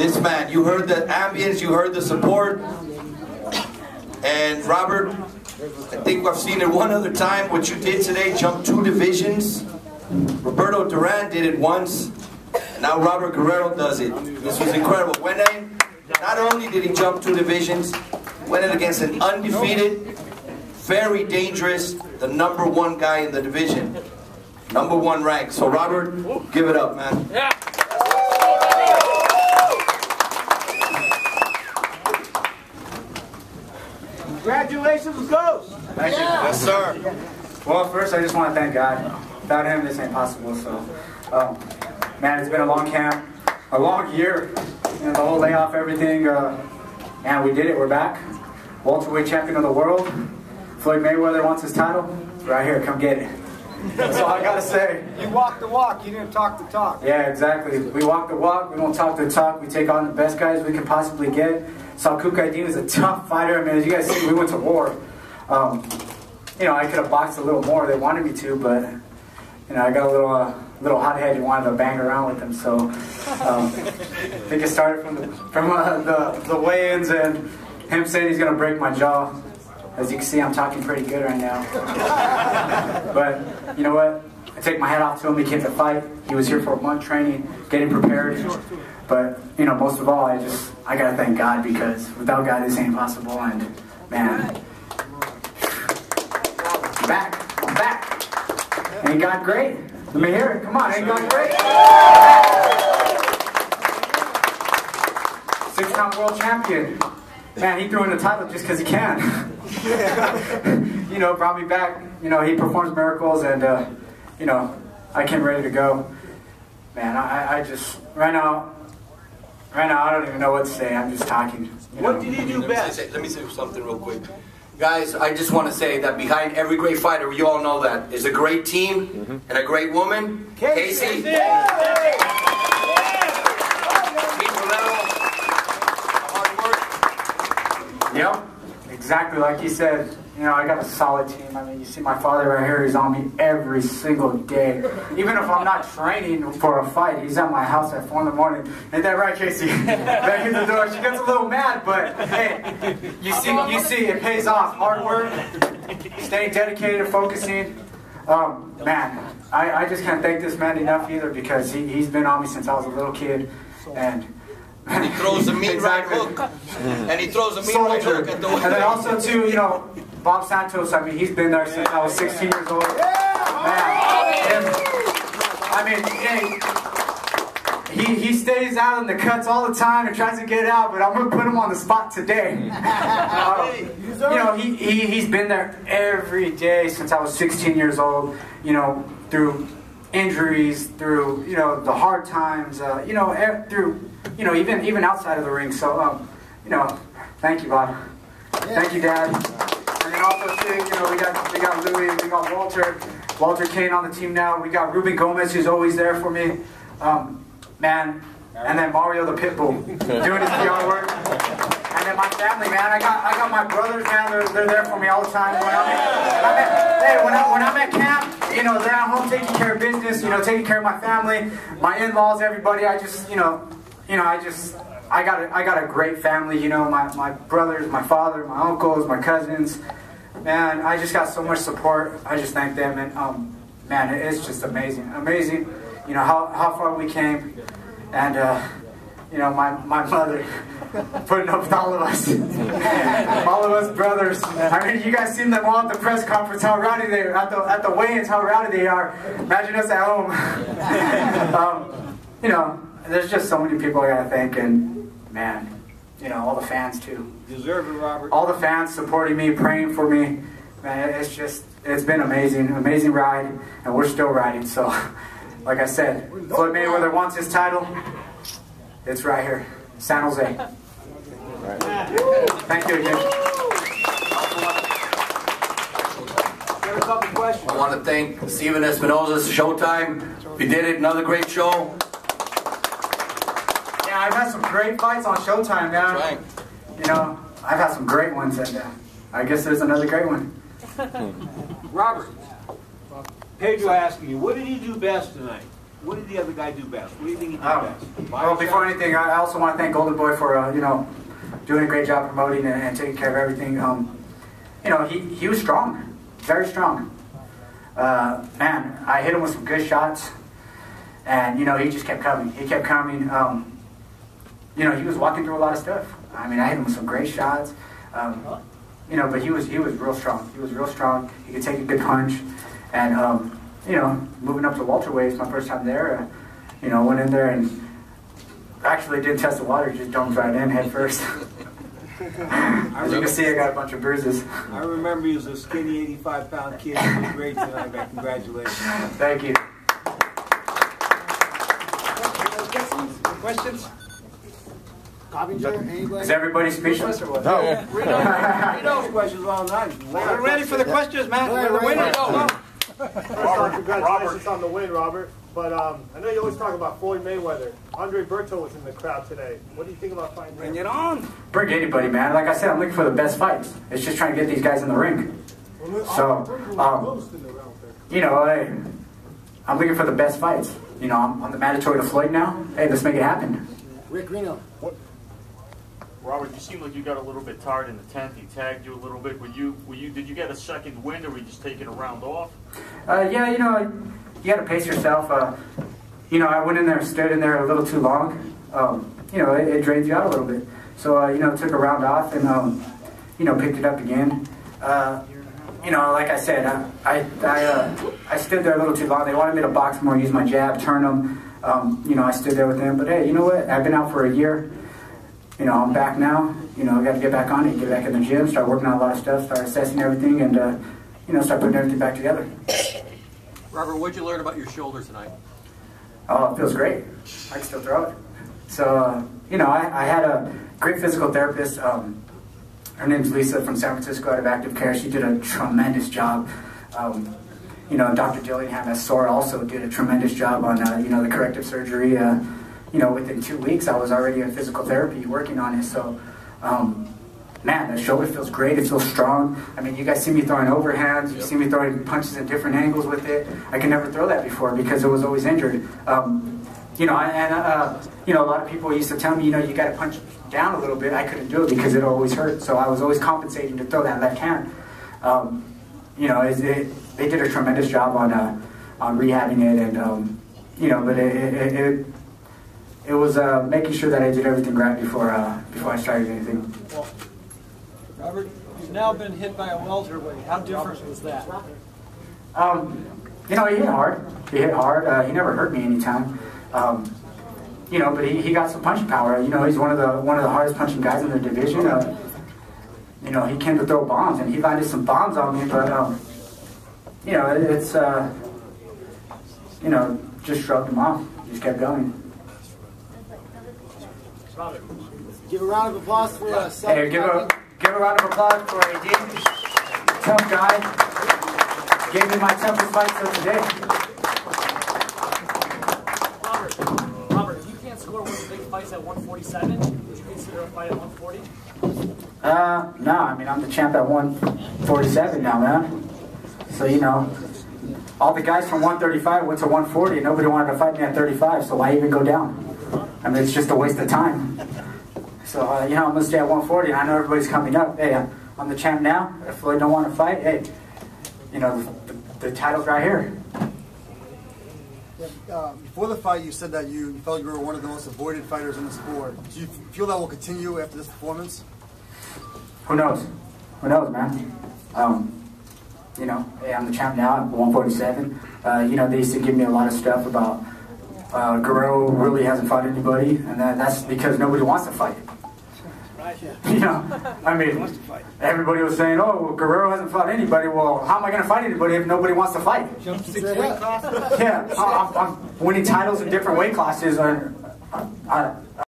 this man. You heard the ambience, you heard the support. And Robert, I think I've seen it one other time. What you did today, jump 2 divisions. Roberto Duran did it once. Now Robert Guerrero does it. This was incredible. Went in, not only did he jump 2 divisions, went in against an undefeated, very dangerous, the #1 guy in the division. #1 rank. So Robert, give it up, man. Yeah. Congratulations, Ghost! Thank you. Yes, sir. Well, first I just want to thank God. Without him, this ain't possible. So, man, it's been a long camp, a long year. You know, the whole layoff, everything. Man, we did it. We're back. Welterweight champion of the world. Floyd Mayweather wants his title. Right here, come get it. That's all I gotta say. You walk the walk, you didn't talk the talk. Yeah, exactly. We walk the walk, we don't talk the talk. We take on the best guys we can possibly get. Aydin is a tough fighter. I mean, as you guys see, we went to war. You know, I could have boxed a little more. They wanted me to, but you know, I got a little hot-headed and wanted to bang around with them. So I think it started from the weigh-ins and him saying he's gonna break my jaw. As you can see, I'm talking pretty good right now. But you know what? I take my hat off to him. He came to fight. He was here for a month training, getting prepared. But you know, most of all, I gotta thank God, because without God, this ain't possible. And man, I'm back. Ain't God great? Let me hear it. Come on, ain't God great? 6-time world champion. Man, he threw in the title just because he can. You know, brought me back. You know, he performs miracles, and you know, I came ready to go. Man, I just right now, I don't even know what to say. I'm just talking. What did he do best? Let me say something real quick. Guys, I just want to say that behind every great fighter, you all know that, is a great team and a great woman. Casey. Yep, exactly like he said. You know, I got a solid team. I mean, you see my father right here, he's on me every single day. Even if I'm not training for a fight, he's at my house at 4 in the morning. Ain't that right, Casey? Back in the door. She gets a little mad, but hey, you see it pays off. Hard work, staying dedicated, focusing. Man, I just can't thank this man enough either, because he's been on me since I was a little kid. And he throws a mean right hook. And he throws a mean right hook at the window. And then also, too, you know, Bob Santos, I mean, he's been there since I was 16 years old. Man, I mean, he stays out in the cuts all the time and tries to get out, but I'm going to put him on the spot today. You know, he's been there every day since I was 16 years old, you know, through injuries, through, you know, the hard times, you know, through, you know, even outside of the ring. So, you know, thank you, Bob. Thank you, Dad. And then also, too, you know, we got Louis, we got Walter Kane on the team now. We got Ruben Gomez, who's always there for me. Man, and then Mario the Pitbull doing his PR work. And then my family, man. I got my brothers, man. They're there for me all the time. When I'm at camp, you know, they're at home taking care of business. You know, taking care of my family, my in-laws, everybody. I got a great family. You know, my brothers, my father, my uncles, my cousins. Man, I just got so much support. I just thank them, and man, it's just amazing. You know how far we came, and you know, my mother putting up with all of us, all of us brothers. I mean, you guys seen them all at the press conference, how rowdy they are, at the weigh-ins, how rowdy they are. Imagine us at home. You know, there's just so many people I gotta thank, and man, you know, all the fans too. Deserve it, Robert. All the fans supporting me, praying for me. Man, it's been amazing ride, and we're still riding. So, like I said, Floyd Mayweather wants his title. It's right here, San Jose. Right. Thank you again. I want to thank Steven Espinosa, Showtime. We did it, another great show. Yeah, I've had some great fights on Showtime, man. Right. You know, I've had some great ones, and I guess there's another great one. Robert, Pedro asking you, what did he do best tonight? What did the other guy do best? What do you think he did best? Well, before anything, I also want to thank Golden Boy for, you know, doing a great job promoting and taking care of everything. You know, he was strong, very strong. Man, I hit him with some good shots, and, you know, he just kept coming. He kept coming. You know, he was walking through a lot of stuff. I mean, I hit him with some great shots. You know, but he was real strong. He was real strong. He could take a good punch, and you know, moving up to welterweights, my first time there, you know, went in there and actually didn't test the water, just jumped right in head first. As you can see, I got a bunch of bruises. I remember he was a skinny 85-pound kid. He was great tonight, man. Congratulations. Thank you. Questions? Is everybody speechless or what? No. We know questions all night. We're ready for the questions, man. We're the winners. Robert, congratulations on the win, Robert. But I know you always talk about Floyd Mayweather. Andre Berto was in the crowd today. What do you think about fighting him? Bring it on. Bring anybody, man. Like I said, I'm looking for the best fights. It's just trying to get these guys in the ring. So, you know, I'm looking for the best fights. You know, I'm the mandatory to Floyd now. Hey, let's make it happen. Rick Reno. Robert, you seem like you got a little bit tired in the 10th. He tagged you a little bit. Did you get a second wind, or were you just taking a round off? Yeah, you know, you got to pace yourself. You know, I went in there, stood in there a little too long. You know, it drains you out a little bit. So, you know, took a round off and, you know, picked it up again. You know, like I said, I stood there a little too long. They wanted me to box more, use my jab, turn them. You know, I stood there with them. But, hey, you know what? I've been out for a year. You know, I'm back now. You know, I got to get back on it, get back in the gym, start working on a lot of stuff, start assessing everything, and, you know, start putting everything back together. Robert, what did you learn about your shoulder tonight? Oh, it feels great. I can still throw it. So, you know, I had a great physical therapist. Her name's Lisa from San Francisco out of Active Care. She did a tremendous job. You know, Dr. Dillingham at SOAR also did a tremendous job on, you know, the corrective surgery. You know, within 2 weeks, I was already in physical therapy working on it. So, man, the shoulder feels great. It feels strong. I mean, you guys see me throwing overhands. You see me throwing punches at different angles with it. I could never throw that before because it was always injured. You know, you know, a lot of people used to tell me, you know, you got to punch down a little bit. I couldn't do it because it always hurt. So I was always compensating to throw that left hand. You know, they did a tremendous job on rehabbing it, and you know, but it was making sure that I did everything right before I started anything. Well, Robert, you've now been hit by a welterweight. How different was that? You know, he hit hard. He hit hard. He never hurt me anytime. You know, but he got some punching power. You know, he's one of the hardest punching guys in the division. You know, he came to throw bombs, and he landed some bombs on me. But you know, it's you know, just shrugged him off. Just kept going. Give a round of applause for us. Hey, give a round of applause for Aydin. Tough guy. Gave me my toughest fight till today. Robert, if you can't score one of the big fights at 147, would you consider a fight at 140? No, I mean, I'm the champ at 147 now, man. So, you know, all the guys from 135 went to 140, and nobody wanted to fight me at 35, so why even go down? I mean, it's just a waste of time. So, you know, I'm going to stay at 140, and I know everybody's coming up. Hey, I'm the champ now. If Floyd don't want to fight, hey, you know, the title's right here. Before the fight, you said that you felt you were one of the most avoided fighters in the sport. Do you feel that will continue after this performance? Who knows? Who knows, man? You know, hey, I'm the champ now at 147. You know, they used to give me a lot of stuff about Guerrero really hasn't fought anybody, and that's because nobody wants to fight. You know, I mean, everybody was saying, oh, well, Guerrero hasn't fought anybody. Well, how am I going to fight anybody if nobody wants to fight? Yeah, I'm winning titles in different weight classes.